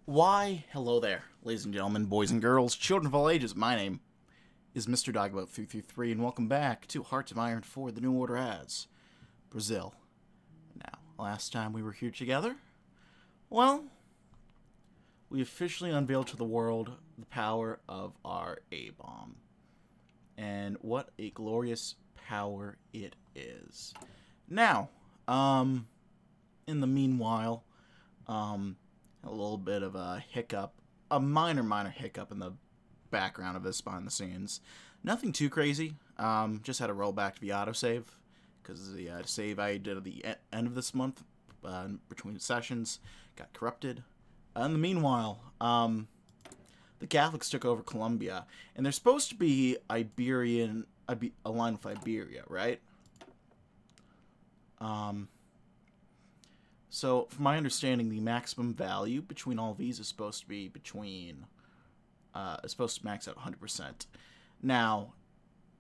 Why, hello there, ladies and gentlemen, boys and girls, children of all ages. My name is Mr. Dogboat333, and welcome back to Hearts of Iron 4, The New Order as Brazil. Now, last time we were here together, well, we officially unveiled to the world the power of our A-bomb. And what a glorious power it is. Now, in the meanwhile, a little bit of a hiccup, a minor hiccup in the background of this behind the scenes. Nothing too crazy. Just had to roll back to the autosave because the save I did at the end of this month between sessions got corrupted. In the meanwhile, the Catholics took over Colombia, and they're supposed to be aligned with Iberia, right? So, from my understanding, the maximum value between all of these is supposed to be is supposed to max out 100%. Now,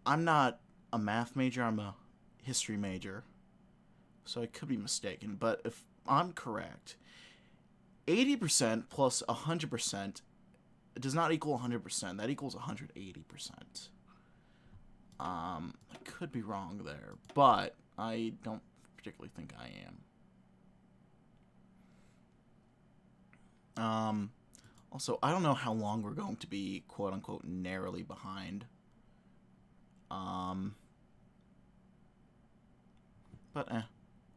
I'm not a math major, I'm a history major, so I could be mistaken, but if I'm correct, 80% plus 100% does not equal 100%, that equals 180%. I could be wrong there, but I don't particularly think I am. Also, I don't know how long we're going to be, quote-unquote, narrowly behind. Oh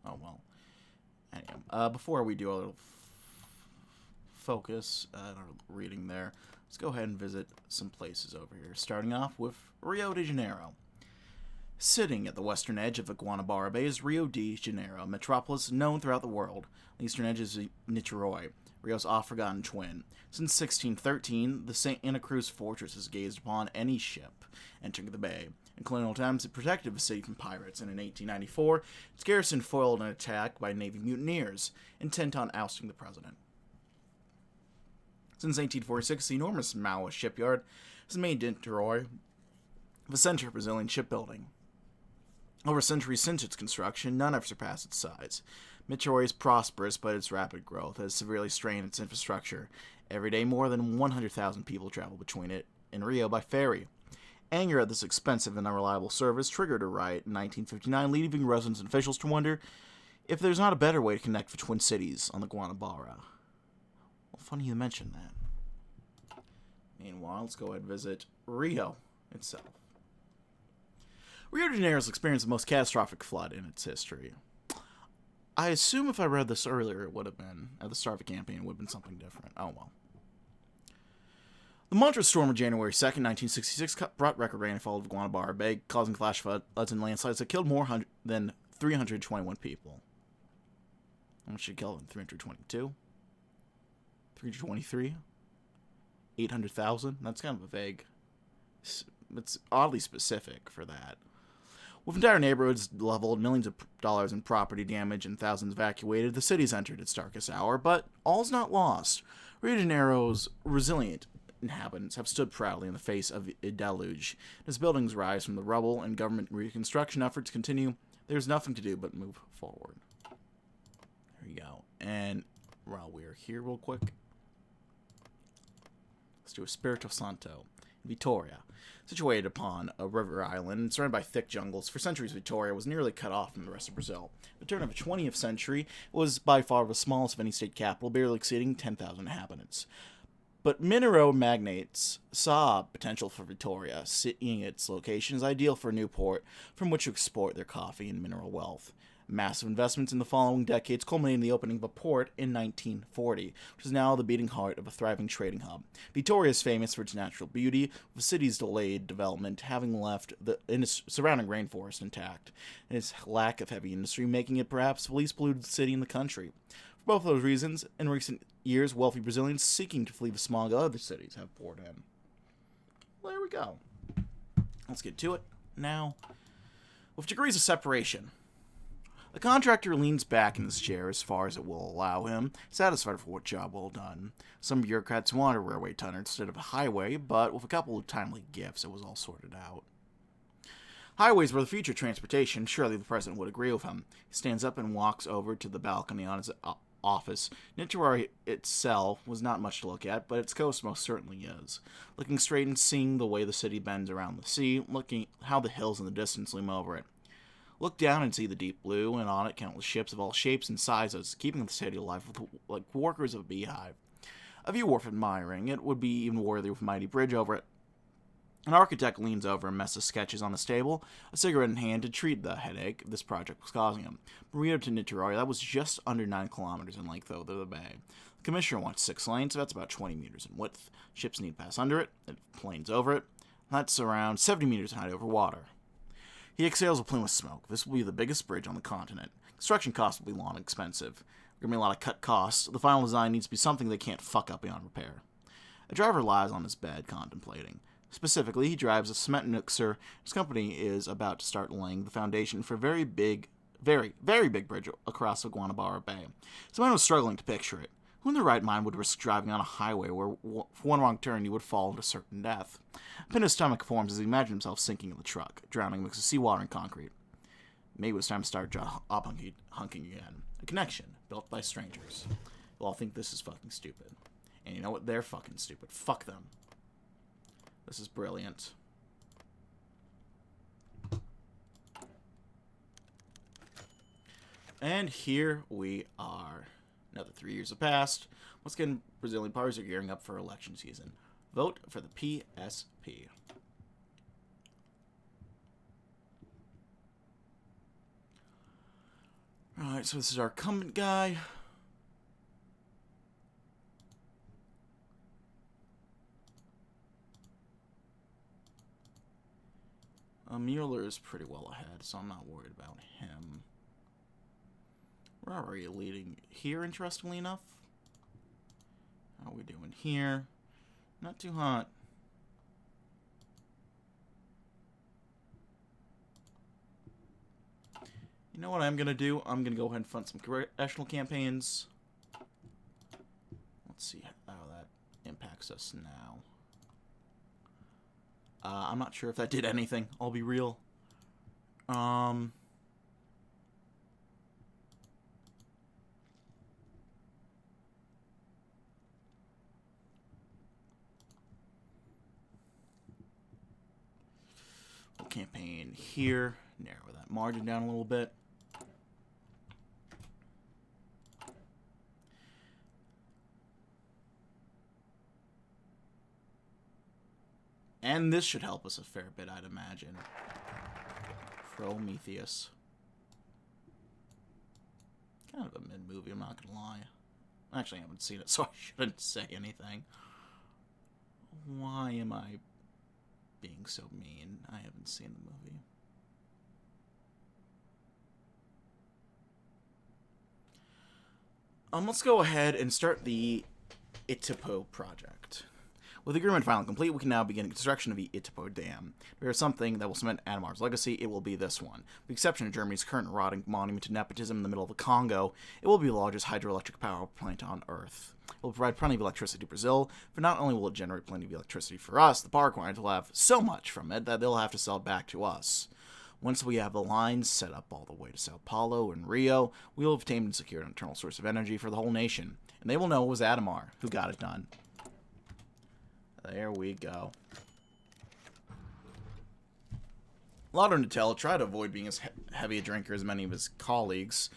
well. Anyway, before we do a little focus on our reading there, let's go ahead and visit some places over here, starting off with Rio de Janeiro. Sitting at the western edge of the Guanabara Bay is Rio de Janeiro, a metropolis known throughout the world. The eastern edge is Niterói, Rio's oft-forgotten twin. Since 1613, the St. Ana Cruz fortress has gazed upon any ship entering the bay. In colonial times, it protected the city from pirates, and in 1894, its garrison foiled an attack by Navy mutineers, intent on ousting the president. Since 1846, the enormous Maua shipyard has made Niterói the center of Brazilian shipbuilding. Over centuries since its construction, none have surpassed its size. Niterói is prosperous, but its rapid growth has severely strained its infrastructure. Every day, more than 100,000 people travel between it and Rio by ferry. Anger at this expensive and unreliable service triggered a riot in 1959, leaving residents and officials to wonder if there's not a better way to connect the twin cities on the Guanabara. Well, funny you mention that. Meanwhile, let's go ahead and visit Rio itself. Rio de Janeiro has experienced the most catastrophic flood in its history. I assume if I read this earlier, it would have been, at the start of the campaign, it would have been something different. Oh well. The monstrous storm of January 2nd, 1966 brought record rainfall over Guanabara Bay, causing flash floods and landslides that killed more than 321 people. How much did it kill them? 322? 323? 800,000? That's kind of a vague. It's oddly specific for that. With entire neighborhoods leveled, millions of dollars in property damage, and thousands evacuated, the city's entered its darkest hour, but all's not lost. Rio de Janeiro's resilient inhabitants have stood proudly in the face of a deluge. As buildings rise from the rubble and government reconstruction efforts continue, there's nothing to do but move forward. There you go. And while we're here real quick, let's do Espírito Santo. Vitoria. Situated upon a river island and surrounded by thick jungles, for centuries Vitoria was nearly cut off from the rest of Brazil. At the turn of the 20th century, it was by far the smallest of any state capital, barely exceeding 10,000 inhabitants. But mineral magnates saw potential for Vitoria, seeing its location as ideal for a new port from which to export their coffee and mineral wealth. Massive investments in the following decades culminated in the opening of a port in 1940, which is now the beating heart of a thriving trading hub. Vitoria is famous for its natural beauty, with the city's delayed development having left the surrounding rainforest intact, and its lack of heavy industry making it perhaps the least polluted city in the country. For both those reasons, in recent years, wealthy Brazilians seeking to flee the smog of other cities have poured in. Well, there we go. Let's get to it now. With degrees of separation, the contractor leans back in his chair as far as it will allow him, satisfied for what job well done. Some bureaucrats want a railway tunnel instead of a highway, but with a couple of timely gifts, it was all sorted out. Highways were the future of transportation. Surely the president would agree with him. He stands up and walks over to the balcony on his office, Niteroi itself was not much to look at, but its coast most certainly is. Looking straight and seeing the way the city bends around the sea, looking how the hills in the distance loom over it. Look down and see the deep blue, and on it countless ships of all shapes and sizes, keeping the city alive like workers of a beehive. A view worth admiring. It would be even worthy with a mighty bridge over it. An architect leans over and messes sketches on his table, a cigarette in hand to treat the headache this project was causing him. Burrito to Niteroi, that was just under 9 kilometers in length over the bay. The commissioner wants 6 lanes, so that's about 20 meters in width. Ships need to pass under it, planes over it. That's around 70 meters in height over water. He exhales a plume of smoke. This will be the biggest bridge on the continent. Construction costs will be long and expensive. There are going to be a lot of cut costs. The final design needs to be something they can't fuck up beyond repair. A driver lies on his bed, contemplating. Specifically, he drives a cement mixer. His company is about to start laying the foundation for a very big bridge across the Guanabara Bay. Someone was struggling to picture it. Who in their right mind would risk driving on a highway where, for one wrong turn, you would fall into certain death? A pin in his stomach forms as he imagined himself sinking in the truck, drowning a mix of seawater and concrete. Maybe it was time to start hunking again. A connection built by strangers. They'll all think this is fucking stupid. And you know what? They're fucking stupid. Fuck them. This is brilliant. And here we are. Another 3 years have passed. Once again, Brazilian parties are gearing up for election season. Vote for the PSP. Alright, so this is our incumbent guy. Mueller is pretty well ahead, so I'm not worried about him. We're already leading here, interestingly enough. How are we doing here? Not too hot. You know what I'm going to do? I'm going to go ahead and fund some congressional campaigns. Let's see how that impacts us now. I'm not sure if that did anything. I'll be real. Campaign here. Narrow that margin down a little bit. And this should help us a fair bit, I'd imagine. Prometheus. Kind of a mid-movie, I'm not gonna lie. Actually, I haven't seen it, so I shouldn't say anything. Why am I being so mean? I haven't seen the movie. Let's go ahead and start the Itapo project. With the agreement finally complete, we can now begin construction of the Itapo Dam. If there is something that will cement Adhemar's legacy, it will be this one. With the exception of Germany's current rotting monument to nepotism in the middle of the Congo, it will be the largest hydroelectric power plant on Earth. It will provide plenty of electricity to Brazil, for not only will it generate plenty of electricity for us, the power clients will have so much from it that they'll have to sell it back to us. Once we have the lines set up all the way to Sao Paulo and Rio, we will have obtained and secured an internal source of energy for the whole nation, and they will know it was Adhemar who got it done. There we go. Lotto Natel tried to avoid being as heavy a drinker as many of his colleagues,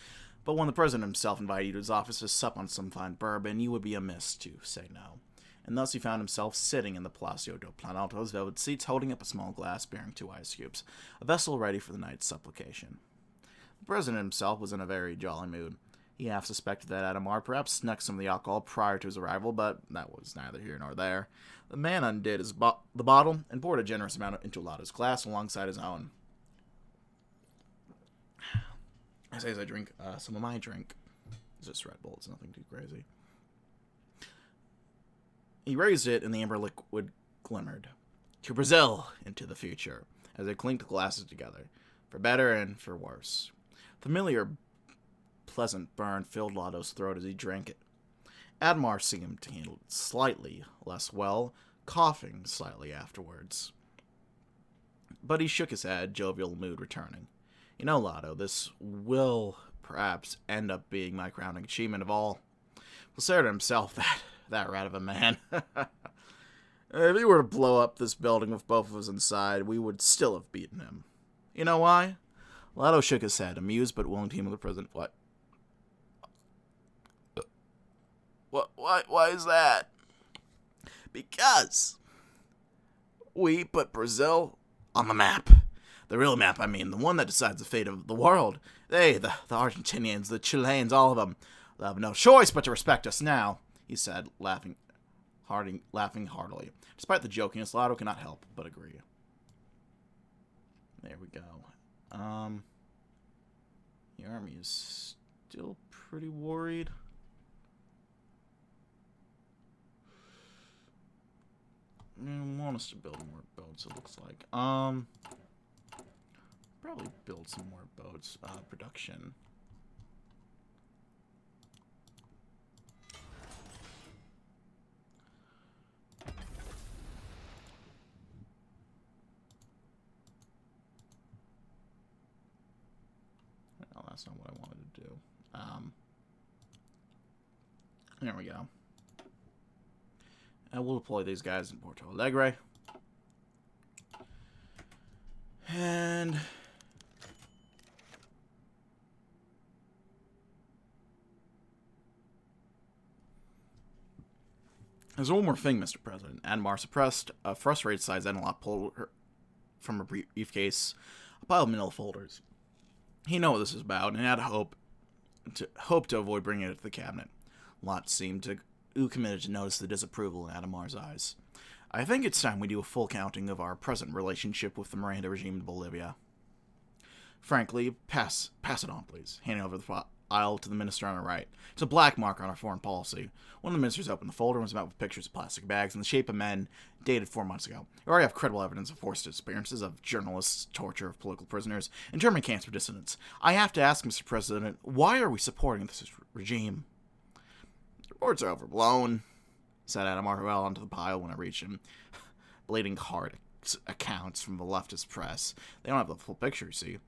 but when the president himself invited you to his office to sup on some fine bourbon, you would be amiss to say no. And thus he found himself sitting in the Palacio do Planalto's velvet seats, holding up a small glass bearing 2 ice cubes, a vessel ready for the night's supplication. The president himself was in a very jolly mood. He half suspected that Adhemar perhaps snuck some of the alcohol prior to his arrival, but that was neither here nor there. The man undid the bottle and poured a generous amount into Lotto's glass alongside his own. I say as I drink some of my drink. It's just Red Bull, it's nothing too crazy. He raised it, and the amber liquid glimmered. To Brazil, into the future, as they clinked glasses together, for better and for worse. Familiar, pleasant burn filled Lotto's throat as he drank it. Adhemar seemed to handle it slightly less well, coughing slightly afterwards. But he shook his head, jovial mood returning. You know, Lotto, this will perhaps end up being my crowning achievement of all. Lacerda himself, that rat of a man. If he were to blow up this building with both of us inside, we would still have beaten him. You know why? Lotto shook his head, amused but willing to humor the president. What? Why is that? Because we put Brazil on the map. The real map, I mean, the one that decides the fate of the world. They, the Argentinians, the Chileans, all of them, they'll have no choice but to respect us now, he said, laughing heartily. Despite the jokiness, Lotto cannot help but agree. There we go. The army is still pretty worried. I want us to build more boats, it looks like. Probably build some more boats. Production. No, that's not what I wanted to do. There we go. And we'll deploy these guys in Porto Alegre. And there's one more thing, Mr. President. Adhemar suppressed a frustrated-sized Enelot pulled from a briefcase a pile of manila folders. He knew what this was about and had hope to avoid bringing it to the cabinet. Lot seemed committed to notice the disapproval in Adhemar's eyes. I think it's time we do a full counting of our present relationship with the Miranda regime in Bolivia. Frankly, pass it on, please. Handing over the aisle to the minister on our right. It's a black mark on our foreign policy. One of the ministers opened the folder and was met with pictures of plastic bags in the shape of men dated 4 months ago. We already have credible evidence of forced disappearances of journalists, torture of political prisoners, and German camps for dissidents. I have to ask, Mr. President, why are we supporting this regime? The reports are overblown, said Adhemar well onto the pile when I reached him. Bleeding heart accounts from the leftist press. They don't have the full picture, you see.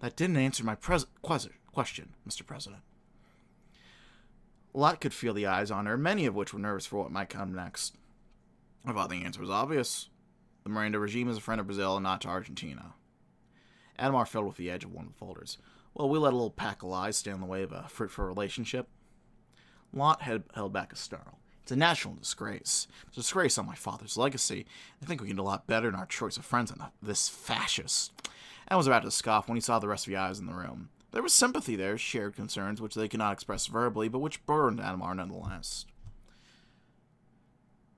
That didn't answer my question, Mr. President. Lot could feel the eyes on her, many of which were nervous for what might come next. I thought the answer was obvious. The Miranda regime is a friend of Brazil and not to Argentina. Adhemar filled with the edge of one of the folders. Well, we let a little pack of lies stand in the way of a fruitful relationship. Lot had held back a snarl. It's a national disgrace. It's a disgrace on my father's legacy. I think we can do a lot better in our choice of friends than this fascist. I was about to scoff when he saw the rest of the eyes in the room. There was sympathy there, shared concerns which they could not express verbally, but which burned Adhemar nonetheless.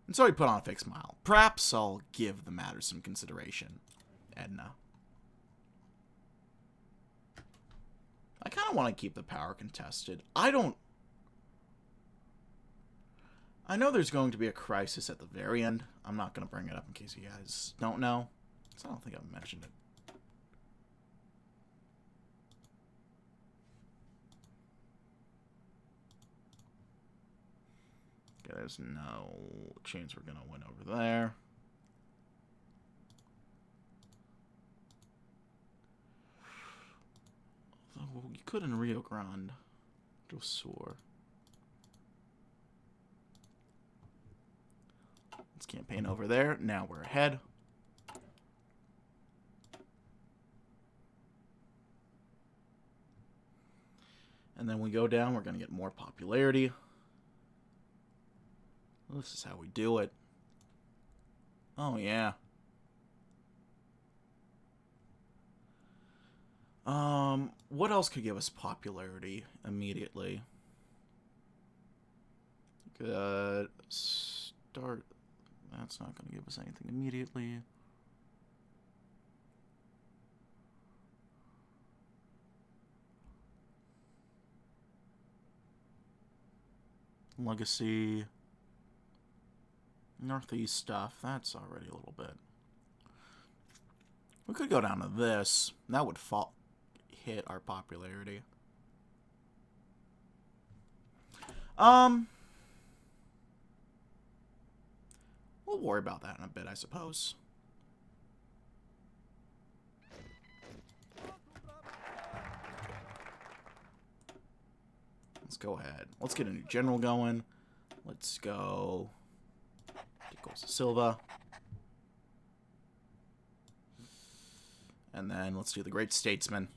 And so he put on a fake smile. Perhaps I'll give the matter some consideration, Edna. I kind of want to keep the power contested. I know there's going to be a crisis at the very end. I'm not going to bring it up in case you guys don't know. So I don't think I've mentioned it. Okay, there's no chance we're going to win over there. Although you could in Rio Grande do Sur. Let's campaign over there. Now we're ahead. And then we go down. We're going to get more popularity. This is how we do it. Oh, yeah. What else could give us popularity immediately? Good. Start. That's not going to give us anything immediately. Legacy. Northeast stuff. That's already a little bit. We could go down to this. That would hit our popularity. We'll worry about that in a bit, I suppose. Let's go ahead. Let's get a new general going. Let's go. Silva. And then let's do the Great Statesman.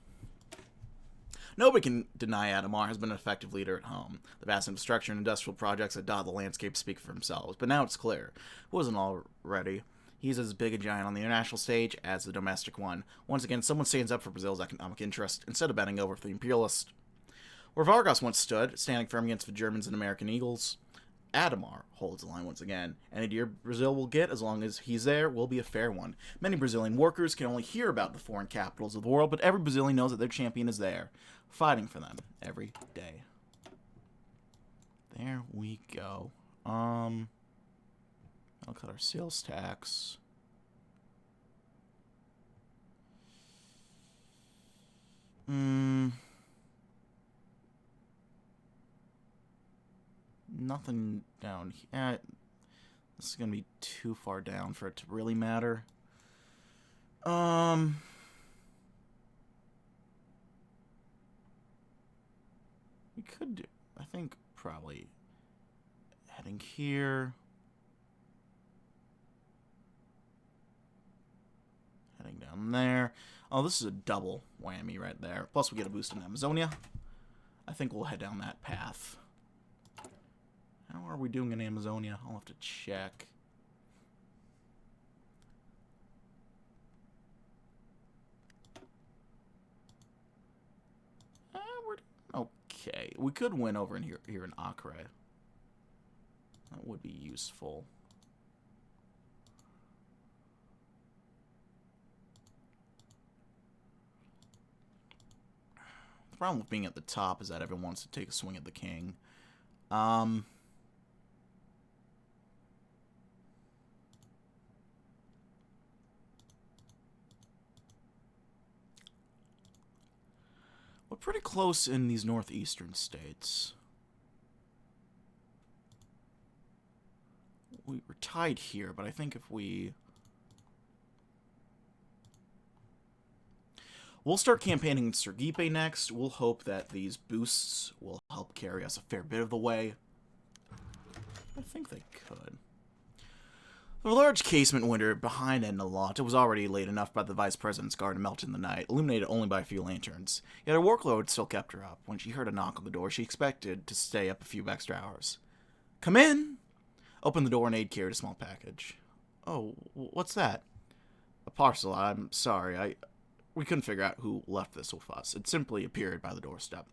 Nobody can deny Adhemar has been an effective leader at home. The vast infrastructure and industrial projects that dot the landscape speak for themselves. But now it's clear. Who wasn't already? He's as big a giant on the international stage as the domestic one. Once again, someone stands up for Brazil's economic interest instead of bending over for the imperialist. Where Vargas once stood, standing firm against the Germans and American eagles, Adhemar holds the line once again. Any deal Brazil will get, as long as he's there, will be a fair one. Many Brazilian workers can only hear about the foreign capitals of the world, but every Brazilian knows that their champion is there, fighting for them every day. There we go. I'll cut our sales tax. Nothing down here. This is gonna be too far down for it to really matter. We could do, I think, probably heading here. Heading down there. Oh, this is a double whammy right there. Plus we get a boost in Amazonia. I think we'll head down that path. How are we doing in Amazonia? I'll have to check. We're okay. We could win over in here in Acre. That would be useful. The problem with being at the top is that everyone wants to take a swing at the king. We're pretty close in these northeastern states. We were tied here, but I think if we... We'll start campaigning in Sergipe next. We'll hope that these boosts will help carry us a fair bit of the way. I think they could. The large casement window behind Edna Lot, it was already late enough by the Vice President's guard to melt in the night, illuminated only by a few lanterns. Yet her workload still kept her up. When she heard a knock on the door, she expected to stay up a few extra hours. "Come in!" Opened the door and aide carried a small package. "Oh, what's that?" "A parcel. I'm sorry. We couldn't figure out who left this with us. It simply appeared by the doorstep."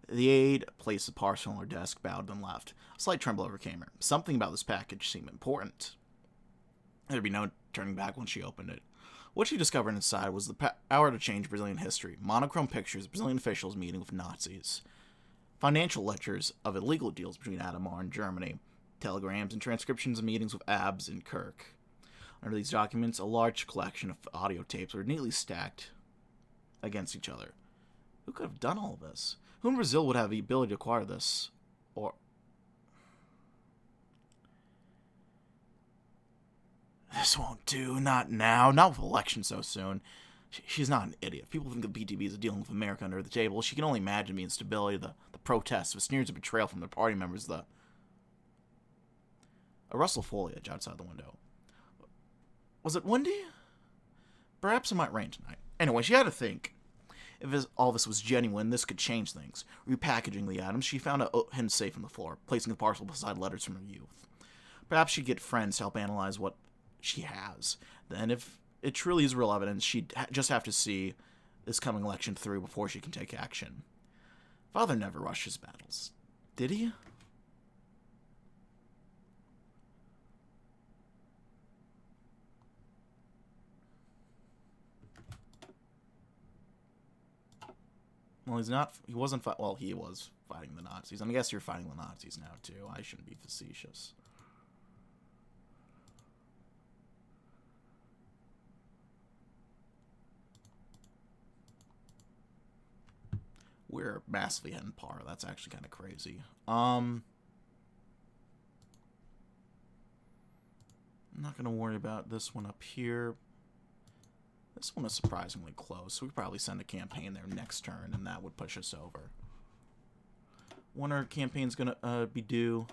The aide placed the parcel on her desk, bowed, and left. A slight tremble overcame her. Something about this package seemed important. There'd be no turning back when she opened it. What she discovered inside was the power to change Brazilian history. Monochrome pictures of Brazilian officials meeting with Nazis. Financial lectures of illegal deals between Adhemar and Germany. Telegrams and transcriptions of meetings with Abs and Kirk. Under these documents, a large collection of audio tapes were neatly stacked against each other. Who could have done all of this? Who in Brazil would have the ability to acquire this? Or... This won't do. Not now. Not with elections so soon. She's not an idiot. People think the BTB is dealing with America under the table. She can only imagine the instability, the protests, the sneers of betrayal from their party members, a rustle of foliage outside the window. Was it windy? Perhaps it might rain tonight. Anyway, she had to think. If all this was genuine, this could change things. Repackaging the items, she found a hidden safe on the floor, placing the parcel beside letters from her youth. Perhaps she'd get friends to help analyze what she has. Then, if it truly is real evidence, she'd just have to see this coming election through before she can take action. Father never rushed his battles. Did he? Well, he wasn't, well, he was fighting the Nazis. And I guess you're fighting the Nazis now, too. I shouldn't be facetious. We're massively ahead in par. That's actually kind of crazy. I'm not going to worry about this one up here. This one is surprisingly close. We could probably send a campaign there next turn, and that would push us over. When our campaign's gonna be due?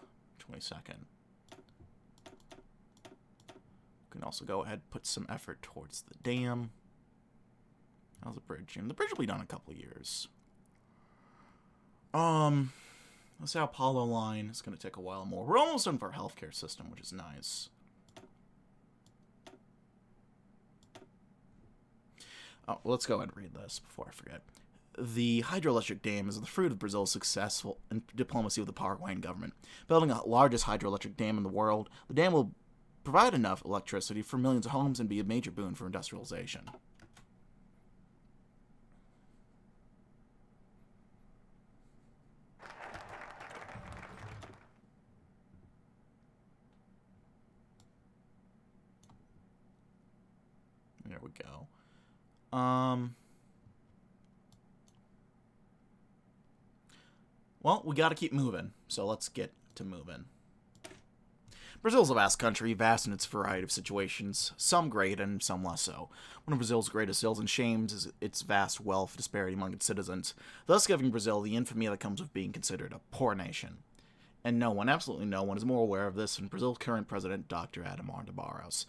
22nd. We can also go ahead and put some effort towards the dam. How's the bridge? And the bridge will be done in a couple of years. Let's say Apollo line is going to take a while more. We're almost done for our healthcare system, which is nice. Oh, let's go ahead and read this before I forget. The hydroelectric dam is the fruit of Brazil's successful diplomacy with the Paraguayan government. Building the largest hydroelectric dam in the world, the dam will provide enough electricity for millions of homes and be a major boon for industrialization. There we go. Well, we got to keep moving, so let's get to moving. Brazil's a vast country, vast in its variety of situations, some great and some less so. One of Brazil's greatest ills and shames is its vast wealth disparity among its citizens, thus giving Brazil the infamy that comes with being considered a poor nation. And no one, absolutely no one, is more aware of this than Brazil's current president, Dr. Adhemar de Barros.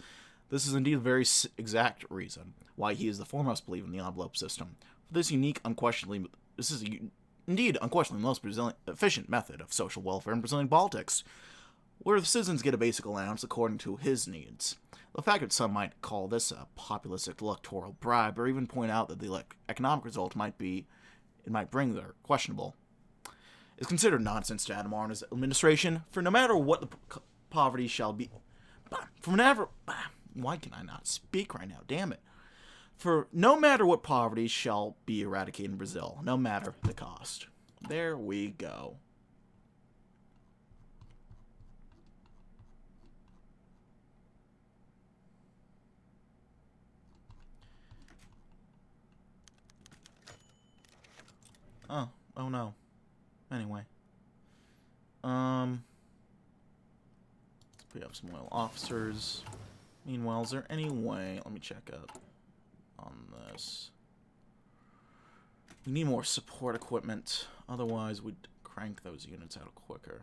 This is indeed a very exact reason why he is the foremost believer in the envelope system. For this is indeed unquestionably the most efficient method of social welfare in Brazilian politics, where the citizens get a basic allowance according to his needs. The fact that some might call this a populist electoral bribe, or even point out that the economic result might bring their questionable, is considered nonsense to Adhemar and his administration. For no matter what the poverty shall be, why can I not speak right now? Damn it. For no matter what poverty shall be eradicated in Brazil, no matter the cost. There we go. Oh no. Anyway. We have some loyal officers. Meanwhile, is there any way... Let me check up on this. We need more support equipment. Otherwise, we'd crank those units out quicker.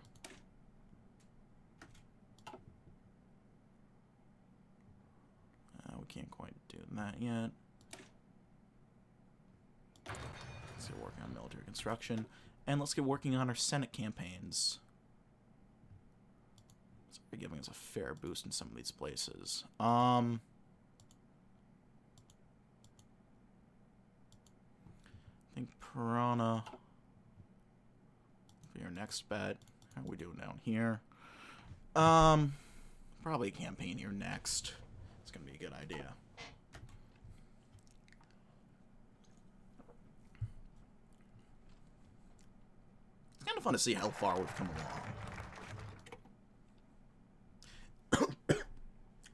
We can't quite do that yet. Let's get working on military construction. And let's get working on our Senate campaigns. They're giving us a fair boost in some of these places. I think Piranha will be our next bet. How are we doing down here? Probably campaign here next. It's gonna be a good idea. It's kind of fun to see how far we've come along.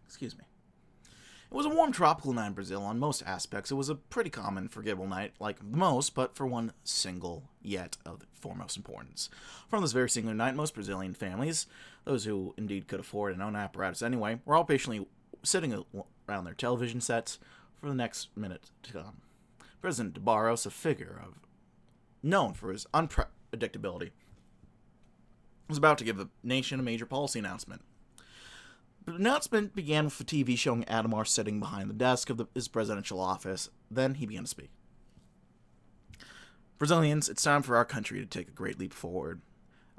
Excuse me. It was a warm tropical night in Brazil on most aspects. It was a pretty common, forgettable night, like most, but for one single, yet of the foremost importance. From this very singular night, most Brazilian families, those who indeed could afford an own apparatus anyway, were all patiently sitting around their television sets for the next minute to come. President de Barros, a figure known for his unpredictability, was about to give the nation a major policy announcement. The announcement began with a TV showing Adhemar sitting behind the desk of his presidential office. Then he began to speak. Brazilians, it's time for our country to take a great leap forward.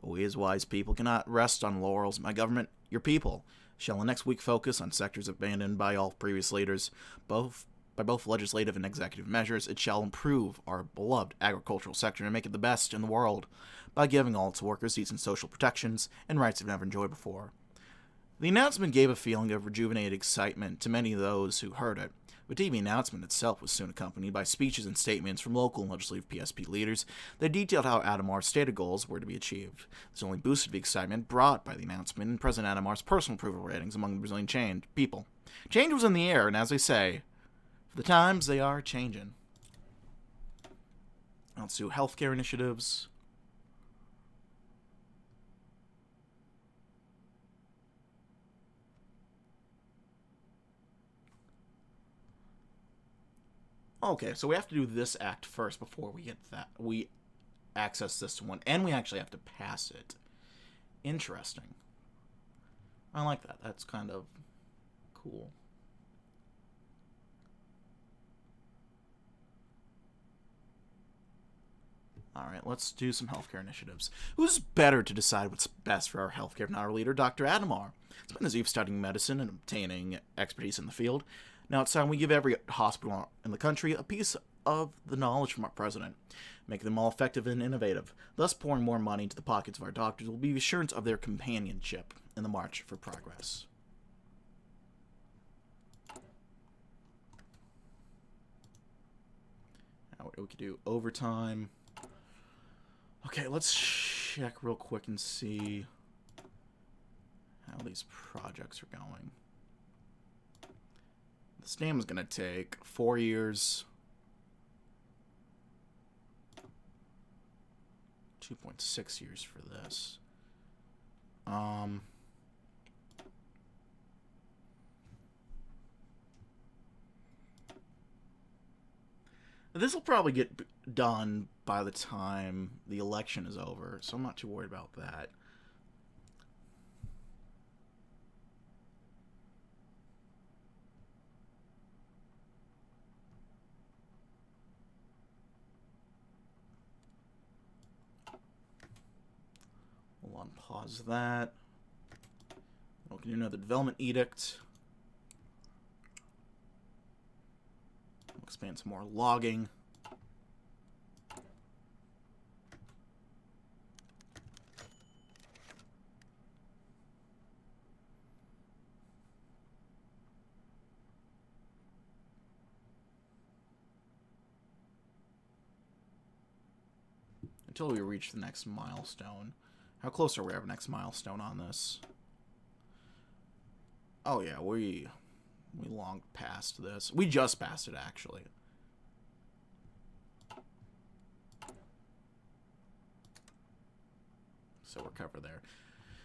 We as wise people cannot rest on laurels. My government, your people, shall in next week focus on sectors abandoned by all previous leaders, by both legislative and executive measures. It shall improve our beloved agricultural sector and make it the best in the world by giving all its workers decent social protections and rights they've never enjoyed before. The announcement gave a feeling of rejuvenated excitement to many of those who heard it. The TV announcement itself was soon accompanied by speeches and statements from local and legislative PSP leaders that detailed how Adhemar's stated goals were to be achieved. This only boosted the excitement brought by the announcement and President Adhemar's personal approval ratings among the Brazilian people. Change was in the air, and as they say, for the times they are changing. Let's do healthcare initiatives. Okay, so we have to do this act first before we get that. We access this one, and we actually have to pass it. Interesting. I like that. That's kind of cool. Alright, let's do some healthcare initiatives. Who's better to decide what's best for our healthcare than our leader, Dr. Adhemar? Spent his youth studying medicine and obtaining expertise in the field. Now it's time we give every hospital in the country a piece of the knowledge from our president, making them all effective and innovative. Thus, pouring more money into the pockets of our doctors will be assurance of their companionship in the march for progress. Now we could do overtime. Okay, let's check real quick and see how these projects are going. This dam is going to take 4 years. 2.6 years for this. This will probably get done by the time the election is over, so I'm not too worried about that. Hold on, pause that. We can do another development edict. We'll expand some more logging. Until we reach the next milestone. How close are we to our next milestone on this? Oh yeah, we long passed this. We just passed it, actually. So we're covered there.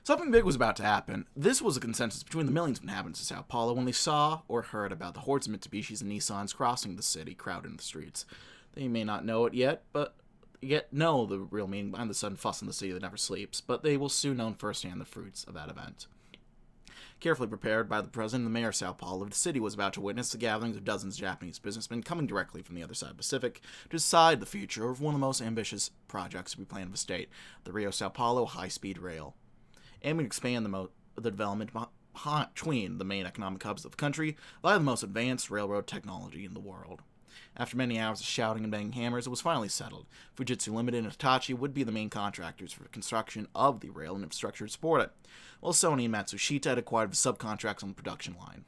Something big was about to happen. This was a consensus between the millions of inhabitants of Sao Paulo when they saw or heard about the hordes of Mitsubishis and Nissans crossing the city, crowding the streets. They may not know it yet, but know the real meaning behind the sudden fuss in the city that never sleeps, but they will soon know firsthand the fruits of that event. Carefully prepared by the president and the mayor of Sao Paulo, the city was about to witness the gatherings of dozens of Japanese businessmen coming directly from the other side of the Pacific to decide the future of one of the most ambitious projects to be planned of the state, the Rio-Sao Paulo high-speed rail. Aiming to expand the development between the main economic hubs of the country via the most advanced railroad technology in the world. After many hours of shouting and banging hammers, it was finally settled. Fujitsu Limited and Hitachi would be the main contractors for the construction of the rail and infrastructure to support it, while Sony and Matsushita had acquired the subcontracts on the production line.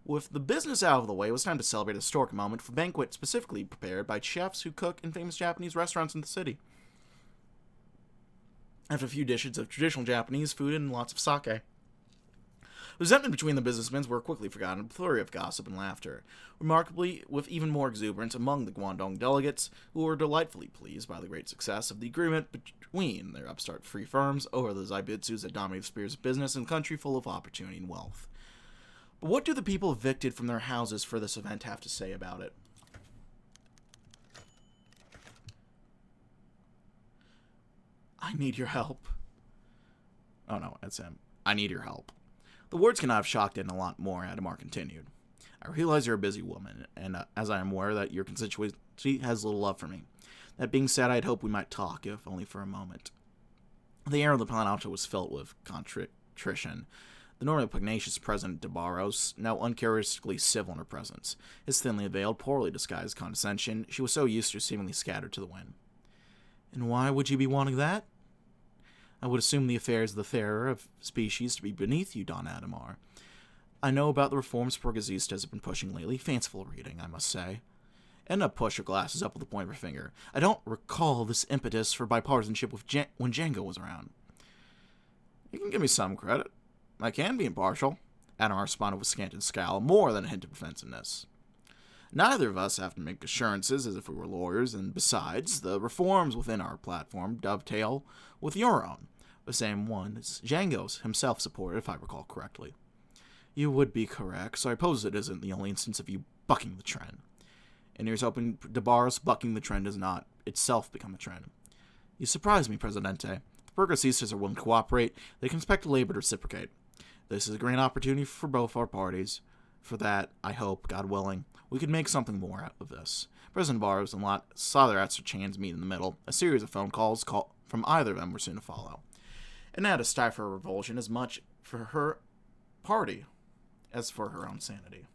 With the business out of the way, it was time to celebrate a historic moment for a banquet specifically prepared by chefs who cook in famous Japanese restaurants in the city. After a few dishes of traditional Japanese food and lots of sake, resentment between the businessmen were quickly forgotten in a flurry of gossip and laughter, remarkably with even more exuberance among the Guangdong delegates, who were delightfully pleased by the great success of the agreement between their upstart free firms over the Zaibutsus that dominate the spheres of business in a country full of opportunity and wealth. But what do the people evicted from their houses for this event have to say about it? I need your help. Oh no, that's him. I need your help. The words cannot have shocked it a lot more, Adhemar continued. I realize you're a busy woman, and as I am aware that your constituency has little love for me. That being said, I'd hope we might talk, if only for a moment. The air of the Planalto was filled with contrition. The normally pugnacious President de Barros, now uncharacteristically civil in her presence. His thinly veiled, poorly disguised condescension, she was so used to seemingly scattered to the wind. And why would you be wanting that? I would assume the affairs of the fairer of species to be beneath you, Don Adhemar. I know about the reforms Progressistas has been pushing lately. Fanciful reading, I must say. Edna pushed her glasses up with the point of her finger. I don't recall this impetus for bipartisanship when Django was around. You can give me some credit. I can be impartial. Adhemar responded with a scanted scowl, more than a hint of defensiveness. Neither of us have to make assurances as if we were lawyers, and besides, the reforms within our platform dovetail with your own, the same one as Django's himself supported, if I recall correctly. You would be correct, so I suppose it isn't the only instance of you bucking the trend. And here's hoping de Barros bucking the trend does not itself become a trend. You surprise me, Presidente. If the progressistas are willing to cooperate, they can expect Labor to reciprocate. This is a great opportunity for both our parties. For that, I hope, God willing, we can make something more out of this. President Barrows and Lot saw their chains meet in the middle. A series of phone calls from either of them were soon to follow. And now to stifle her revulsion as much for her party as for her own sanity.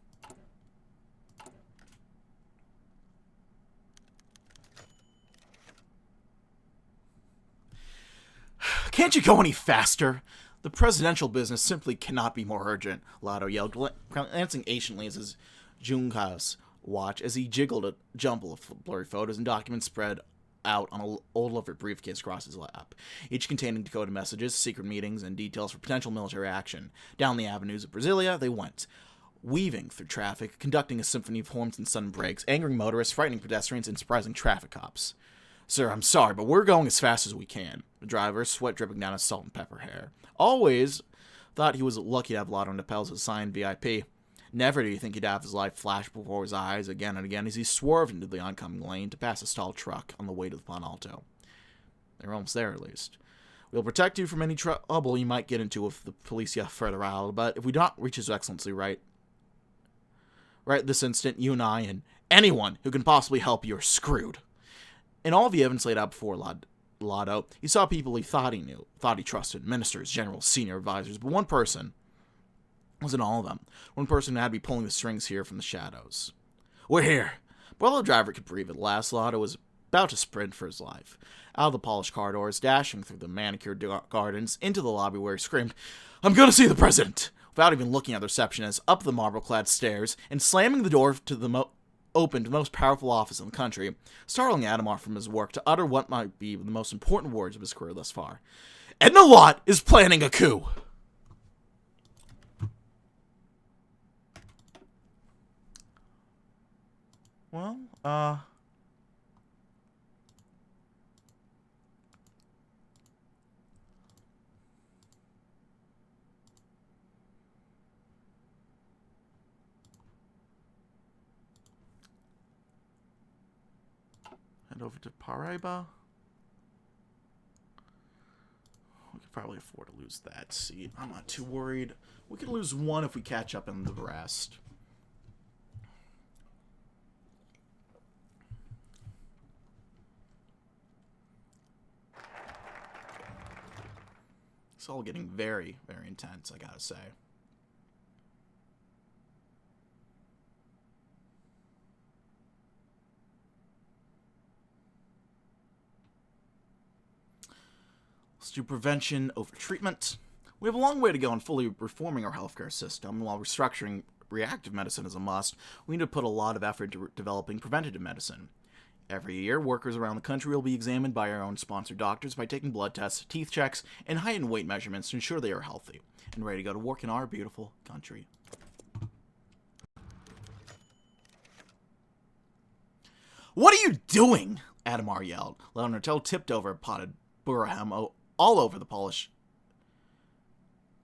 Can't you go any faster? The presidential business simply cannot be more urgent, Lotto yelled, glancing anciently at his Junkas watch as he jiggled a jumble of blurry photos and documents spread out on an old leather briefcase across his lap, each containing decoded messages, secret meetings, and details for potential military action. Down the avenues of Brasilia they went, weaving through traffic, conducting a symphony of horns and sudden brakes, angering motorists, frightening pedestrians, and surprising traffic cops. Sir, I'm sorry, but we're going as fast as we can. The driver, sweat dripping down his salt and pepper hair, always thought he was lucky to have Lotto Nepels as assigned VIP. Never did he think he'd have his life flash before his eyes again and again as he swerved into the oncoming lane to pass a stalled truck on the way to the Pont Alto. They were almost there, at least. We'll protect you from any trouble you might get into with the Policia Federal, but if we do not reach His Excellency right this instant, you and I and anyone who can possibly help you are screwed. In all the evidence laid out before Lotto, he saw people he thought he knew, thought he trusted, ministers, generals, senior advisors, but one person wasn't all of them. One person had to be pulling the strings here from the shadows. We're here. While the driver could breathe at last, Lotto was about to sprint for his life. Out of the polished corridors, dashing through the manicured gardens, into the lobby where he screamed, I'm going to see the president! Without even looking at the receptionist, up the marble-clad stairs, and slamming the door to the opened the most powerful office in the country, startling Adhemar from his work to utter what might be the most important words of his career thus far. Edna Lott is planning a coup! Well, head over to Paraiba. We could probably afford to lose that seat. I'm not too worried. We could lose one if we catch up in the rest. It's all getting very, very intense, I gotta say. Let's do prevention over treatment. We have a long way to go in fully reforming our healthcare system, and while restructuring reactive medicine is a must, we need to put a lot of effort into developing preventative medicine. Every year, workers around the country will be examined by our own sponsored doctors by taking blood tests, teeth checks, and height and weight measurements to ensure they are healthy and ready to go to work in our beautiful country. What are you doing? Adhemar yelled. Leonardo tipped over a potted buraham all over the polished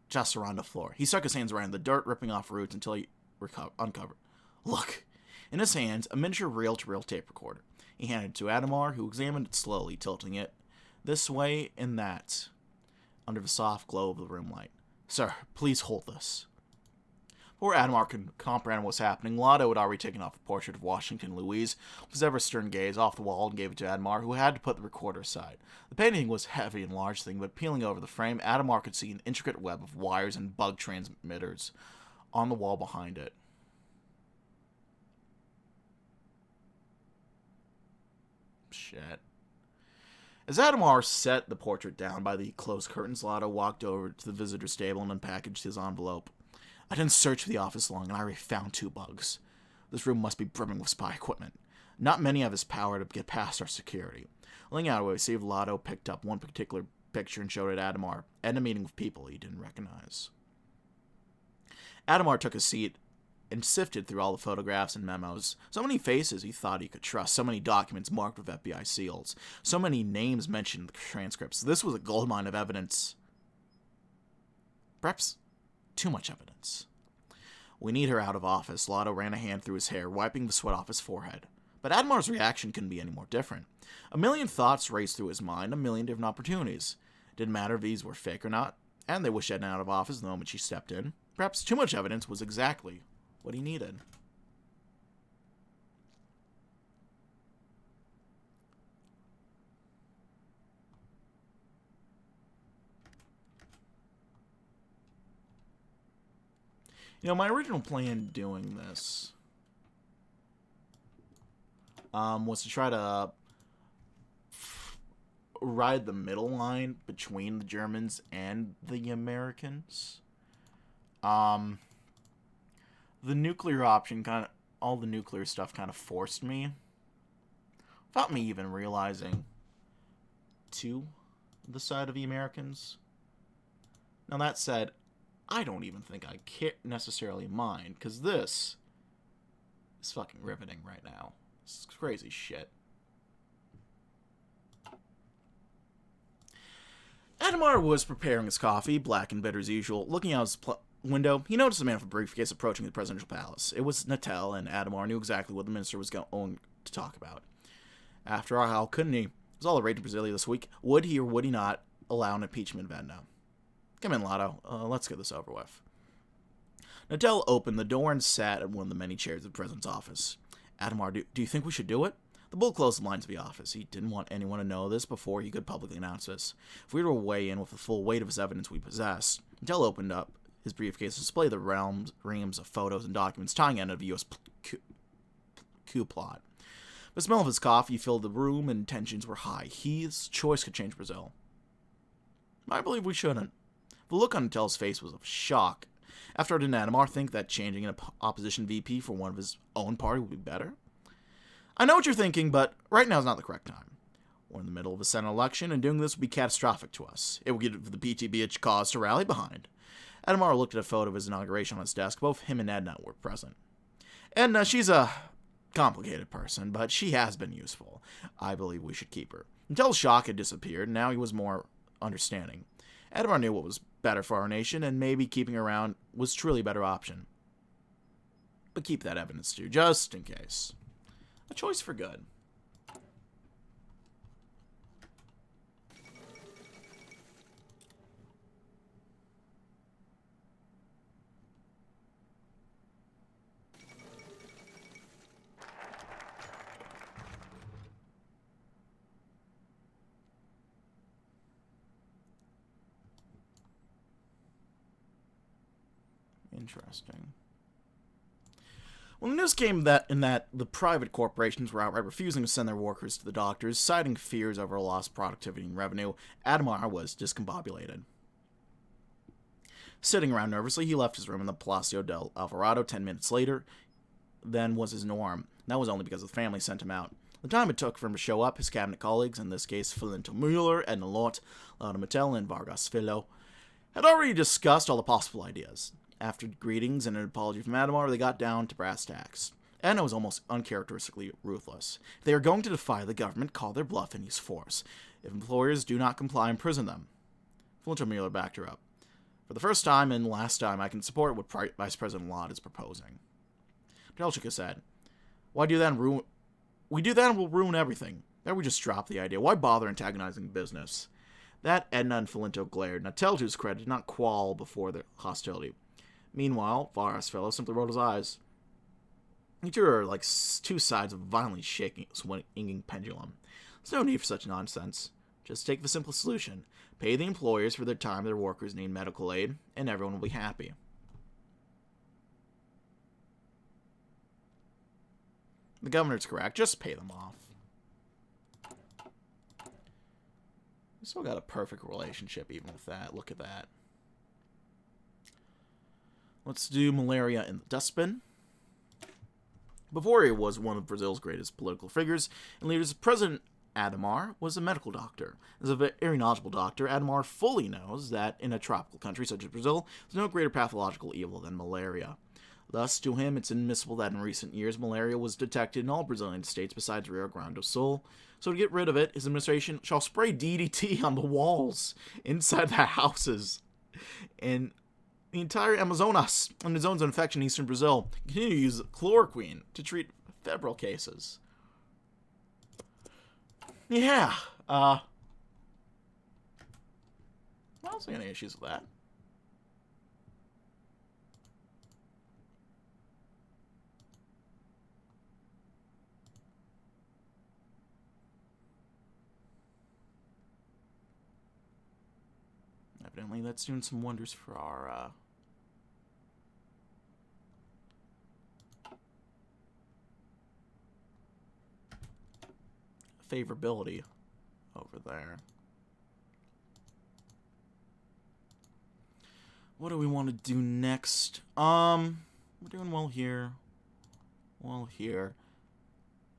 Jacaranda floor. He stuck his hands around the dirt, ripping off roots until he uncovered. Look! In his hands, a miniature reel-to-reel tape recorder. He handed it to Adhemar, who examined it slowly, tilting it this way and that under the soft glow of the room light. Sir, please hold this. Before Adhemar could comprehend what was happening, Lotto had already taken off a portrait of Washington Louise with his ever-stern gaze off the wall and gave it to Adhemar, who had to put the recorder aside. The painting was heavy and large thing, but peeling over the frame, Adhemar could see an intricate web of wires and bug transmitters on the wall behind it. Shit. As Adhemar set the portrait down by the closed curtains, Lotto walked over to the visitor's table and unpackaged his envelope. I didn't search for the office long, and I already found 2 bugs. This room must be brimming with spy equipment. Not many have his power to get past our security. Looking out of the way, Steve Lotto picked up one particular picture and showed it to Adhemar, at a meeting with people he didn't recognize. Adhemar took a seat and sifted through all the photographs and memos. So many faces he thought he could trust, so many documents marked with FBI seals, so many names mentioned in the transcripts. This was a goldmine of evidence. Perhaps too much evidence. We need her out of office. Lotto ran a hand through his hair, wiping the sweat off his forehead. But Adhemar's reaction couldn't be any more different. A million thoughts raced through his mind, a million different opportunities. It didn't matter if these were fake or not, and they wished Edna out of office the moment she stepped in. Perhaps too much evidence was exactly what he needed. You know, my original plan doing this was to try to ride the middle line between the Germans and the Americans. The nuclear option all the nuclear stuff kind of forced me, without me even realizing, to the side of the Americans. Now that said, I don't even think I necessarily mind, because this is fucking riveting right now. This is crazy shit. Adhemar was preparing his coffee, black and bitter as usual. Looking out his window, he noticed a man with a briefcase approaching the presidential palace. It was Natel, and Adhemar knew exactly what the minister was going to talk about. After all, how couldn't he? It was all the rage in Brasilia this week. Would he or would he not allow an impeachment of Edna? Come in, Lotto. Let's get this over with. Natel opened the door and sat at one of the many chairs of the president's office. Adhemar, do you think we should do it? The bull closed the blinds of the office. He didn't want anyone to know this before he could publicly announce this. If we were to weigh in with the full weight of his evidence we possess, Natel opened up his briefcase to display the reams of photos and documents tying end of the U.S. coup plot. The smell of his coffee filled the room, and tensions were high. His choice could change Brazil. I believe we shouldn't. The look on Natel's face was of shock. After did Adhemar think that changing an opposition VP for one of his own party would be better? I know what you're thinking, but right now is not the correct time. We're in the middle of a Senate election, and doing this would be catastrophic to us. It would give the PTB a cause to rally behind. Adhemar looked at a photo of his inauguration on his desk. Both him and Edna were present. Edna, she's a complicated person, but she has been useful. I believe we should keep her. Until shock had disappeared, now he was more understanding. Adhemar knew what was better for our nation, and maybe keeping her around was truly a better option. But keep that evidence too, just in case. A choice for good. Interesting. Well, the news came that the private corporations were outright refusing to send their workers to the doctors, citing fears over lost productivity and revenue. Adhemar was discombobulated. Sitting around nervously, he left his room in the Palacio del Alvarado 10 minutes later than was his norm. That was only because the family sent him out. The time it took for him to show up, his cabinet colleagues, in this case Filinto Mueller, Edna Lott, Laura Mattel, and Vargas Filho, had already discussed all the possible ideas. After greetings and an apology from Adhemar, they got down to brass tacks. Edna was almost uncharacteristically ruthless. If they are going to defy the government, call their bluff and use force. If employers do not comply, imprison them. Filinto Mueller backed her up. For the first time and last time, I can support what Vice President Lott is proposing. Mattel shook his head. Why do that and ruin... We do that and we'll ruin everything. Then we just drop the idea. Why bother antagonizing business? That Edna and Filinto glared. Natel, to his credit, did not quail before the hostility. Meanwhile, Vargas Filho simply rolled his eyes. He two are like two sides of a violently shaking, swinging pendulum. There's no need for such nonsense. Just take the simplest solution. Pay the employers for their time their workers need medical aid, and everyone will be happy. The governor's correct. Just pay them off. We still got a perfect relationship even with that. Look at that. Let's do malaria in the dustbin. Before he was one of Brazil's greatest political figures and leaders, President Adhemar was a medical doctor. As a very knowledgeable doctor, Adhemar fully knows that in a tropical country such as Brazil, there's no greater pathological evil than malaria. Thus, to him, it's admissible that in recent years, malaria was detected in all Brazilian states besides Rio Grande do Sul. So to get rid of it, his administration shall spray DDT on the walls inside the houses. And the entire Amazonas and the zones of infection in eastern Brazil continue to use chloroquine to treat febrile cases. Yeah, I don't see any issues with that. Evidently, that's doing some wonders for our, favorability over there. What do we want to do next? We're doing well here. Well here.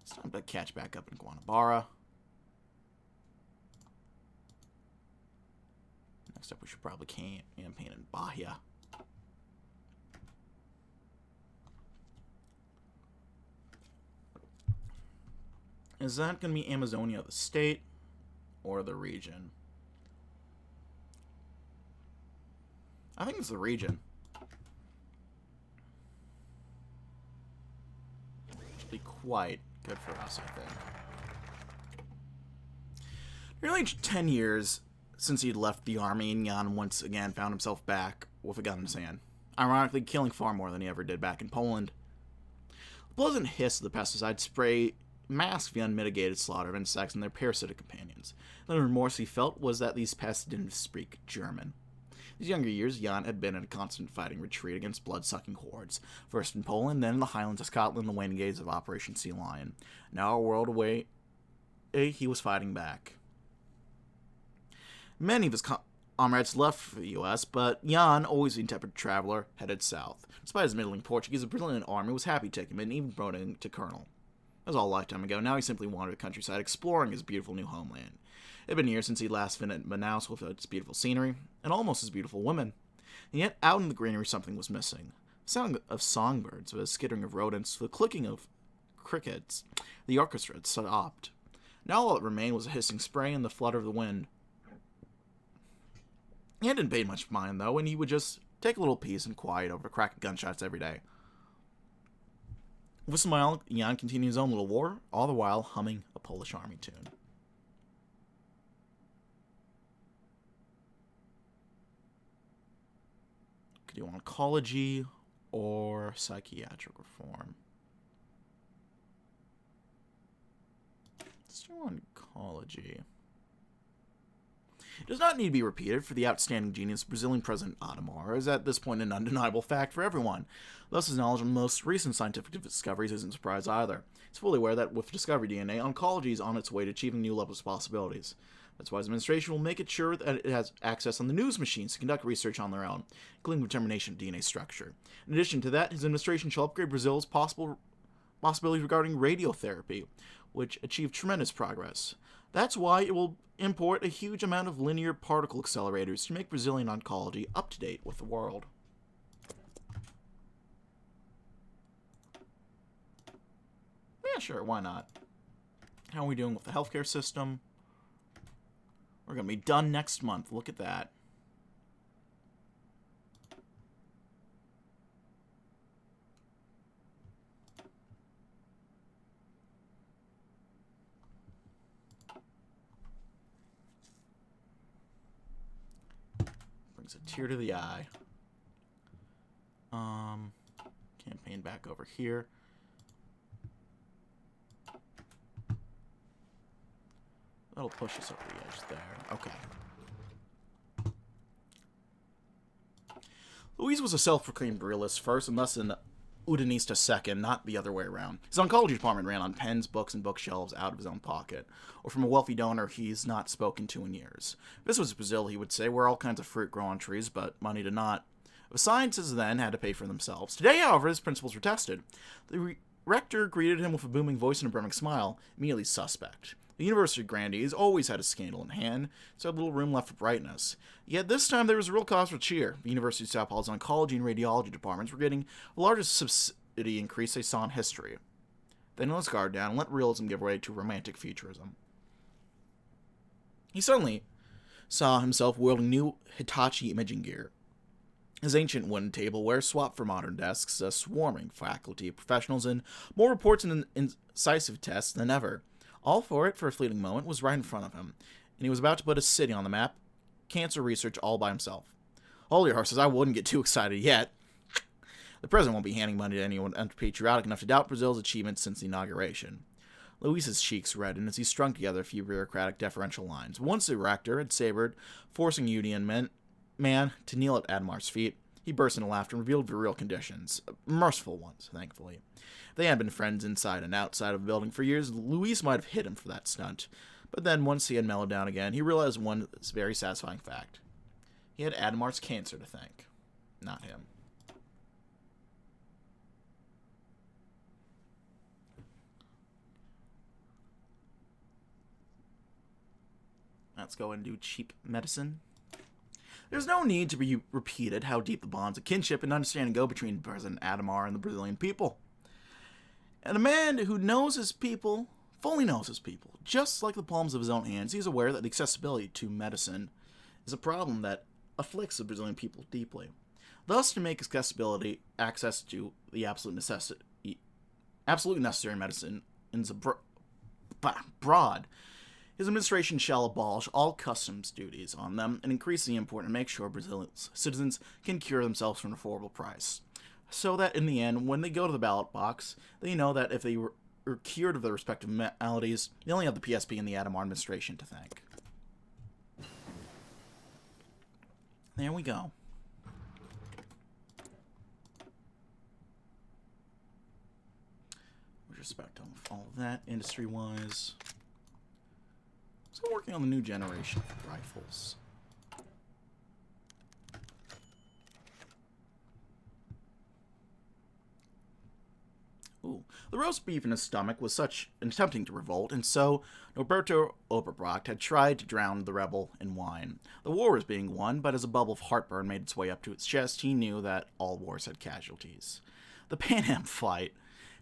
It's time to catch back up in Guanabara. Next up, we should probably campaign in Bahia. Is that going to be Amazonia, the state, or the region? I think it's the region. Should be quite good for us, I think. Nearly 10 years since he'd left the army, and Jan once again found himself back with a gun in his hand, ironically killing far more than he ever did back in Poland. The pleasant hiss of the pesticide spray masked the unmitigated slaughter of insects and their parasitic companions. The remorse he felt was that these pests didn't speak German. In his younger years, Jan had been in a constant fighting retreat against blood-sucking hordes, first in Poland, then in the Highlands of Scotland, the waning days of Operation Sea Lion. Now a world away, he was fighting back. Many of his comrades left for the U.S., but Jan, always the intrepid traveler, headed south. Despite his middling Portuguese, the Brazilian army was happy to take him in, even promoted him to colonel. That was all a lifetime ago. Now he simply wandered the countryside, exploring his beautiful new homeland. It had been years since he'd last been at Manaus with its beautiful scenery, and almost as beautiful women. And yet, out in the greenery, something was missing. The sound of songbirds, the skittering of rodents, the clicking of crickets. The orchestra had stopped. Now all that remained was a hissing spray and the flutter of the wind. He hadn't paid much mind, though, and he would just take a little peace and quiet over a crack of gunshots every day. With a smile, Jan continued his own little war, all the while humming a Polish army tune. Could do oncology or psychiatric reform. Let's do oncology. It does not need to be repeated, for the outstanding genius Brazilian President Adhemar is at this point an undeniable fact for everyone. Thus, his knowledge of the most recent scientific discoveries isn't a surprise either. He's fully aware that with Discovery DNA, oncology is on its way to achieving new levels of possibilities. That's why his administration will make it sure that it has access on the news machines to conduct research on their own, including determination of DNA structure. In addition to that, his administration shall upgrade Brazil's possibilities regarding radiotherapy, which achieved tremendous progress. That's why it will import a huge amount of linear particle accelerators to make Brazilian oncology up to date with the world. Yeah, sure, why not? How are we doing with the healthcare system? We're going to be done next month. Look at that. Brings a tear to the eye. Campaign back over here. That'll push us over the edge there. Okay. Luis was a self-proclaimed realist first, and thus an Udinista second, not the other way around. His oncology department ran on pens, books, and bookshelves out of his own pocket, or from a wealthy donor he's not spoken to in years. This was Brazil, he would say, where all kinds of fruit grow on trees, but money did not. The sciences then had to pay for themselves. Today, however, his principles were tested. The rector greeted him with a booming voice and a brimming smile, immediately suspect. The university grandees always had a scandal in hand, so had little room left for brightness. Yet this time there was a real cause for cheer. The University of Sao Paulo's oncology and radiology departments were getting the largest subsidy increase they saw in history. They let his guard down and let realism give way to romantic futurism. He suddenly saw himself wielding new Hitachi imaging gear. His ancient wooden tableware swapped for modern desks, a swarming faculty of professionals, and more reports and incisive tests than ever. All for it, for a fleeting moment, was right in front of him, and he was about to put a city on the map, cancer research all by himself. Holy horses, I wouldn't get too excited yet. The president won't be handing money to anyone unpatriotic enough to doubt Brazil's achievements since the inauguration. Luis's cheeks reddened as he strung together a few bureaucratic deferential lines. Once the rector had sabered, forcing Union man to kneel at Adhemar's feet, he burst into laughter and revealed the real conditions. Merciful ones, thankfully. If they had been friends inside and outside of the building for years, Luis might have hit him for that stunt. But then, once he had mellowed down again, he realized one very satisfying fact. He had Adhemar's cancer to thank, not him. Let's go and do cheap medicine. There's no need to be repeated how deep the bonds of kinship and understanding go between President Adhemar and the Brazilian people. And a man who knows his people, fully knows his people, just like the palms of his own hands, he's aware that the accessibility to medicine is a problem that afflicts the Brazilian people deeply. Thus, to make access to the absolutely necessary medicine is broad. His administration shall abolish all customs duties on them and increase the import and make sure Brazil's citizens can cure themselves for an affordable price. So that in the end, when they go to the ballot box, they know that if they were cured of their respective maladies, they only have the PSP and the Adhemar administration to thank. There we go. With respect to all of that, industry-wise. So working on the new generation of rifles. Ooh. The roast beef in his stomach was such an attempting to revolt, and so Norberto Oberbrocht had tried to drown the rebel in wine. The war was being won, but as a bubble of heartburn made its way up to its chest, he knew that all wars had casualties. The Pan Am flight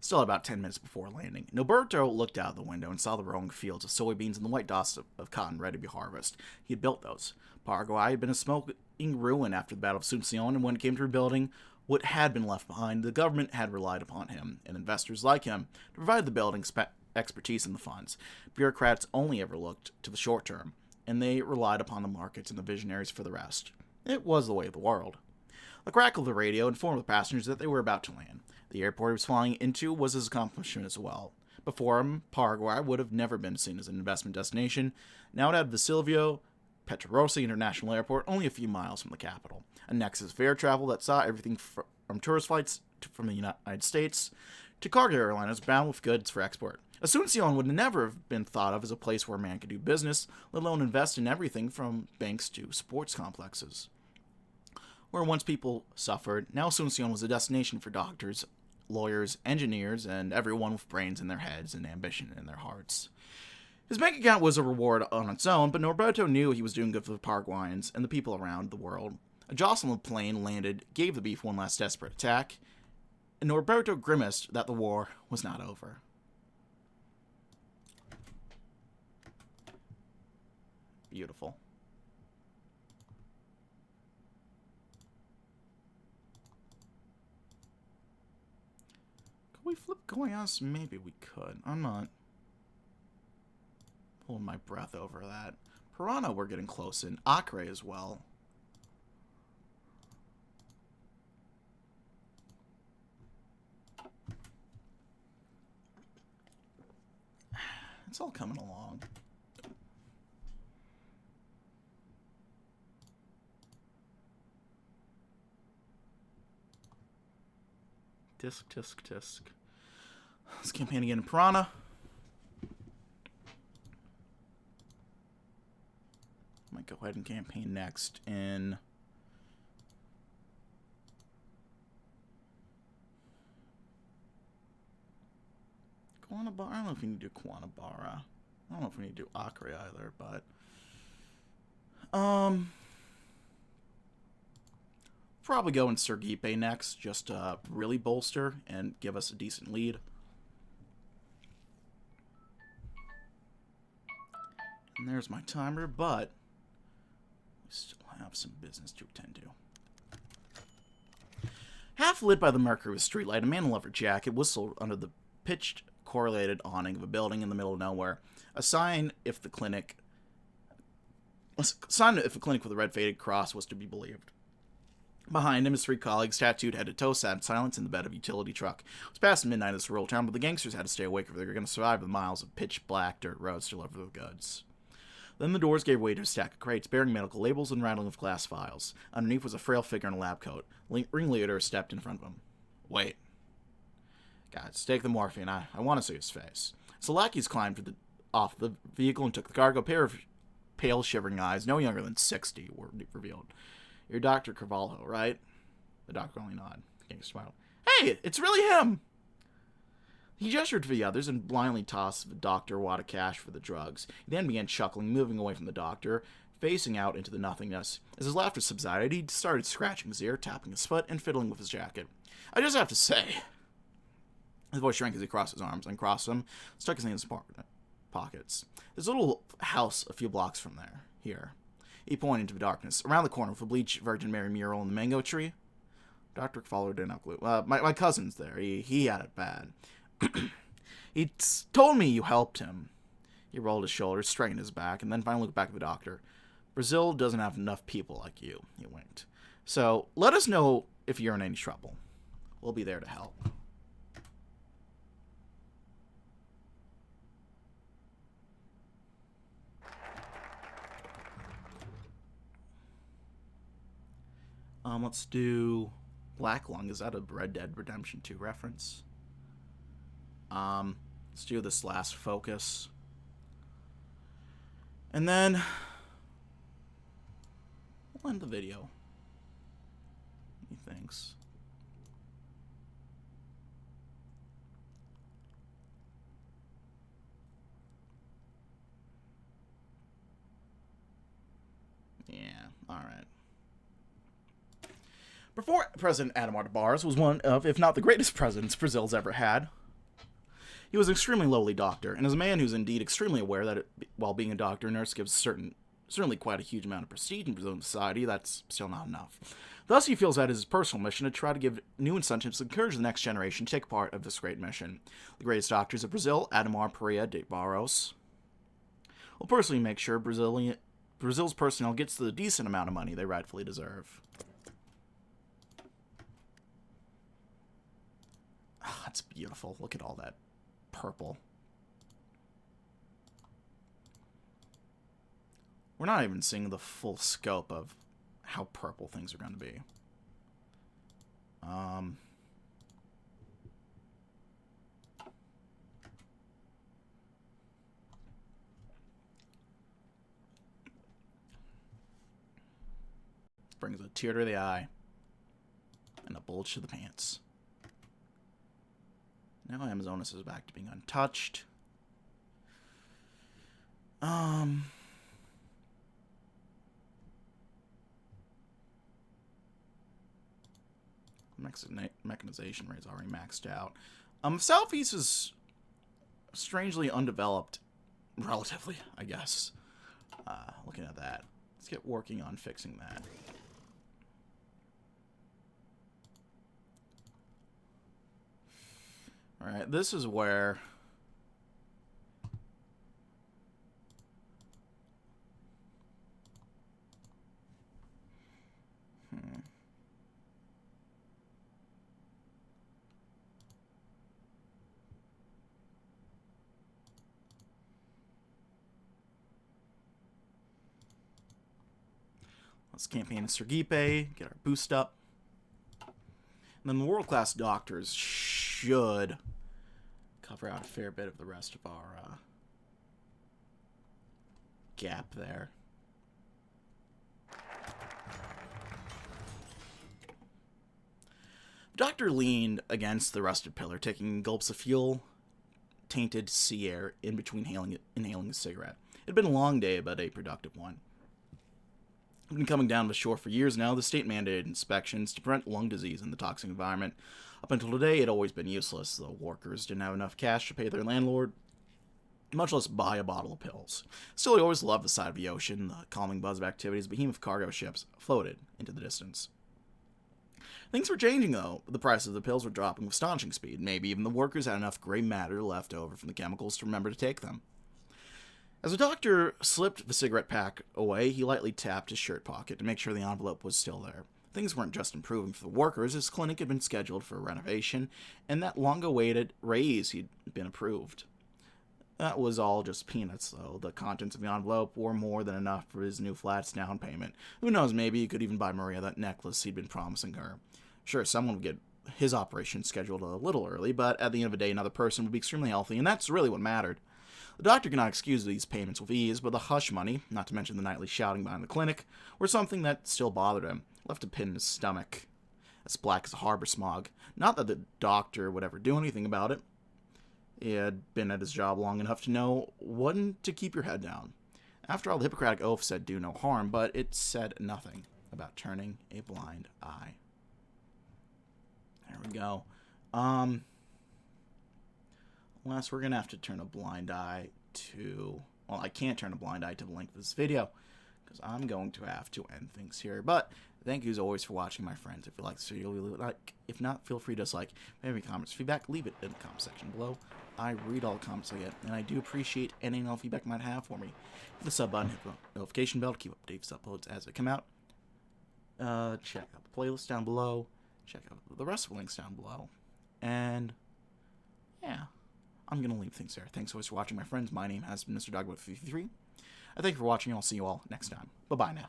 still had about 10 minutes before landing. Norberto looked out the window and saw the rolling fields of soybeans and the white dust of cotton ready to be harvested. He had built those. Paraguay had been a smoking ruin after the Battle of Asuncion, and when it came to rebuilding what had been left behind, the government had relied upon him, and investors like him, to provide the building expertise and the funds. Bureaucrats only ever looked to the short term, and they relied upon the markets and the visionaries for the rest. It was the way of the world. The crackle of the radio informed the passengers that they were about to land. The airport he was flying into was his accomplishment as well. Before him, Paraguay would have never been seen as an investment destination. Now it had Vasilio Petrossi International Airport, only a few miles from the capital. A nexus of air travel that saw everything from tourist flights from the United States to cargo airliners bound with goods for export. Asuncion would never have been thought of as a place where a man could do business, let alone invest in everything from banks to sports complexes. Where once people suffered, now Asuncion was a destination for doctors, lawyers, engineers, and everyone with brains in their heads and ambition in their hearts. His bank account was a reward on its own, but Norberto knew he was doing good for the Paraguayans and the people around the world. A Jocelyn plane landed, gave the beef one last desperate attack, and Norberto grimaced that the war was not over. Beautiful. Could we flip Goiás? Maybe we could. I'm not pulling my breath over that. Piranha, we're getting close in. Acre as well. It's all coming along. Tisk, tisk, tisk. Let's campaign again in Piranha. Might go ahead and campaign next in Guanabara. I don't know if we need to do Guanabara. I don't know if we need to do Acre either, but probably go in Sergipe next, just to really bolster and give us a decent lead. And there's my timer, but we still have some business to attend to. Half lit by the mercury of a streetlight, a man in a leather jacket whistled under the pitched correlated awning of a building in the middle of nowhere. A sign if a clinic with a red faded cross was to be believed. Behind him, his three colleagues, tattooed head to toe, sat in silence in the bed of a utility truck. It was past midnight in this rural town, but the gangsters had to stay awake if they were going to survive the miles of pitch-black dirt roads to deliver the goods. Then the doors gave way to a stack of crates bearing medical labels and rattling of glass files. Underneath was a frail figure in a lab coat. Ringleader stepped in front of him. Wait. Guys, take the morphine. I want to see his face. So lackeys climbed off the vehicle and took the cargo. A pair of pale, shivering eyes, no younger than 60, were revealed. You're Dr. Carvalho, right? The doctor only nodded. The gangster smiled. Hey, it's really him! He gestured to the others and blindly tossed the doctor a wad of cash for the drugs. He then began chuckling, moving away from the doctor, facing out into the nothingness. As his laughter subsided, he started scratching his ear, tapping his foot, and fiddling with his jacket. I just have to say... His voice shrank as he crossed his arms, uncrossed them, stuck his hands in his pockets. There's a little house a few blocks from there. Here. He pointed into the darkness. Around the corner with a bleached Virgin Mary mural in the mango tree. Dr. Carvalho didn't have a clue. My cousin's there. He had it bad. He told me you helped him. He rolled his shoulders, straightened his back, and then finally looked back at the doctor. Brazil doesn't have enough people like you, he winked. So, let us know if you're in any trouble. We'll be there to help. Let's do Black Lung. Is that a Red Dead Redemption 2 reference? Let's do this last focus. And then we'll end the video. Thanks. Yeah, alright. Before President Adhemar Barros was one of, if not the greatest presidents Brazil's ever had. He was an extremely lowly doctor, and as a man who's indeed extremely aware that while being a doctor or nurse gives certainly quite a huge amount of prestige in Brazilian society, that's still not enough. Thus, he feels that it is his personal mission to try to give new incentives to encourage the next generation to take part of this great mission. The greatest doctors of Brazil, Adhemar Pereira de Barros, will personally make sure Brazil's personnel gets the decent amount of money they rightfully deserve. Oh, that's beautiful. Look at all that purple. We're not even seeing the full scope of how purple things are going to be. This brings a tear to the eye and a bulge to the pants. Now Amazonas is back to being untouched. Mechanization rate's already maxed out. Southeast is strangely undeveloped, relatively, I guess. Looking at that. Let's get working on fixing that. Alright, this is where let's campaign in Sergipe, get our boost up. And then the world-class doctors should cover out a fair bit of the rest of our gap there. The doctor leaned against the rusted pillar, taking gulps of fuel-tainted sea air in between inhaling a cigarette. It had been a long day, but a productive one. I've been coming down to the shore for years now. The state mandated inspections to prevent lung disease in the toxic environment. Up until today, it had always been useless. The workers didn't have enough cash to pay their landlord, much less buy a bottle of pills. Still, he always loved the sight of the ocean. The calming buzz of activities, behemoth cargo ships floated into the distance. Things were changing, though. The price of the pills were dropping with astonishing speed. Maybe even the workers had enough gray matter left over from the chemicals to remember to take them. As the doctor slipped the cigarette pack away, he lightly tapped his shirt pocket to make sure the envelope was still there. Things weren't just improving for the workers. His clinic had been scheduled for a renovation, and that long-awaited raise he'd been approved. That was all just peanuts, though. The contents of the envelope were more than enough for his new flat's down payment. Who knows, maybe he could even buy Maria that necklace he'd been promising her. Sure, someone would get his operation scheduled a little early, but at the end of the day, another person would be extremely healthy, and that's really what mattered. The doctor could not excuse these payments with ease, but the hush money, not to mention the nightly shouting behind the clinic, were something that still bothered him, left a pit in his stomach, as black as a harbor smog. Not that the doctor would ever do anything about it. He had been at his job long enough to know when to keep your head down. After all, the Hippocratic Oath said do no harm, but it said nothing about turning a blind eye. There we go. Unless we're going to have to turn a blind eye to... Well, I can't turn a blind eye to the length of this video, because I'm going to have to end things here. But thank you as always for watching, my friends. If you like this video, leave a like. If not, feel free to dislike. If you have any comments or feedback, leave it in the comment section below. I read all the comments I get, and I do appreciate any and all feedback you might have for me. Hit the sub button, hit the notification bell to keep updates uploads as they come out. Check out the playlist down below. Check out the rest of the links down below. And, yeah, I'm going to leave things there. Thanks so much for watching, my friends. My name has been Mr. Dogwood53. I thank you for watching, and I'll see you all next time. Bye-bye now.